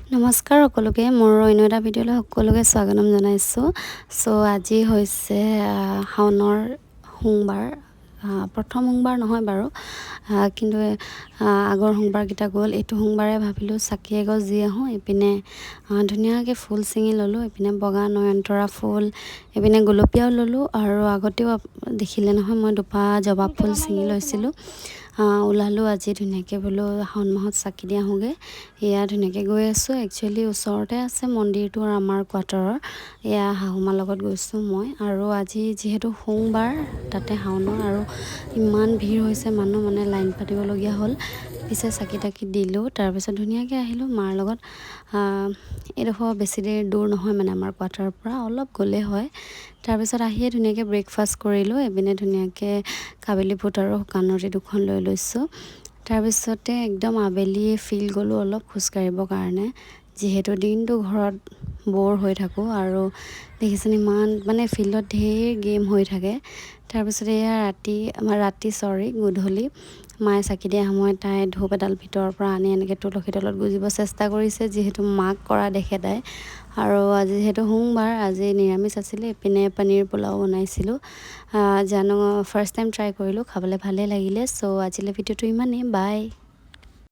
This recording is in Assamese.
নমস্কাৰ সকলোকে মোৰ অন্য এটা ভিডিঅ'লৈ সকলোকে স্বাগতম জনাইছোঁ। আজি হৈছে শাওনৰ সোমবাৰ, প্ৰথম সোমবাৰ নহয় বাৰু, কিন্তু আগৰ সোমবাৰকেইটা গ'ল। এইটো সোমবাৰে ভাবিলোঁ চাকি এগছ দি আহোঁ। এইপিনে ধুনীয়াকৈ ফুল ছিঙি ল'লোঁ। এইপিনে বগা নয়নতৰা ফুল, এইপিনে গোলপীয়াও ল'লোঁ, আৰু আগতেও দেখিলে নহয় মই দুপা জবা ফুল ছিঙি লৈছিলোঁ। ওলালোঁ আজি ধুনীয়াকৈ, বোলো শাওণ মাহত চাকি দি আহোঁগৈ। এয়া ধুনীয়াকৈ গৈ আছোঁ। একচুৱেলি ওচৰতে আছে মন্দিৰটো আৰু আমাৰ কোৱাৰ্টাৰৰ। এয়া শাহুমাৰ লগত গৈছোঁ মই, আৰু আজি যিহেতু সোমবাৰ তাতে শাওনৰ, আৰু ইমান ভিৰ হৈছে মানুহ, মানে লাইন পাতিবলগীয়া হ'ল। পিছে চাকি তাকি দিলোঁ, তাৰপিছত ধুনীয়াকৈ আহিলোঁ মাৰ লগত। এইডোখৰ বেছি দেৰি দূৰ নহয়, মানে আমাৰ কোৱাৰ্টাৰৰ পৰা অলপ গ'লে হয়। তাৰপিছত আহিয়ে ধুনীয়াকৈ ব্ৰেকফাষ্ট কৰিলোঁ। এইপিনে ধুনীয়াকৈ কাবেলি বুট আৰু শুকান ৰুটি দুখন লৈ লৈছোঁ। তাৰপিছতে একদম আবেলি ফিল্ড গ'লোঁ অলপ খোজকাঢ়িবৰ কাৰণে, যিহেতু দিনটো ঘৰত ব'ৰ হৈ থাকোঁ। আৰু দেখিছেনে ইমান মানে ফিল্ডত ঢেৰ গেম হৈ থাকে। তাৰপিছতে এয়া গধূলি মায়ে চাকি দিয়া সময়ত তাই ধূপ এডাল ভিতৰৰ পৰা আনি এনেকৈ তুলসী তলত গুজিব চেষ্টা কৰিছে, যিহেতু মাক কৰা দেখে তাই। আৰু আজি যিহেতু সোমবাৰ, আজি নিৰামিষ আছিলে। এইপিনে পনীৰ পোলাও বনাইছিলোঁ, জানো ফাৰ্ষ্ট টাইম ট্ৰাই কৰিলোঁ, খাবলৈ ভালেই লাগিলে। আজিলৈ ভিডিঅ'টো ইমানেই, বাই।